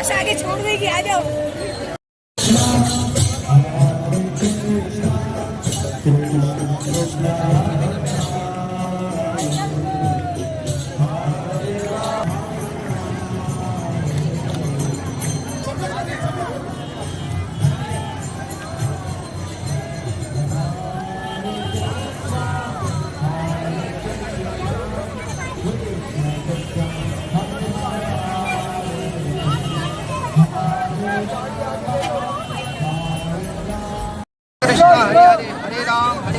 बस आगे छोड़ देगी, आ जाओ। कृष्णा हरे हरे, हरे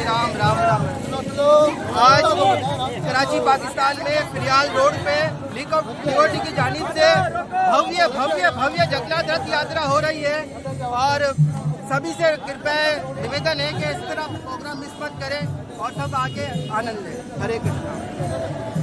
राम राम राम। आज कराची पाकिस्तान में फिरियाल रोड पे लिबर्टी की जानिब से भव्य भव्य भव्य जगला रथ यात्रा हो रही है और सभी से कृपया निवेदन है कि इस तरह प्रोग्राम मिस मत करें और सब आके आनंद लें। हरे कृष्णा।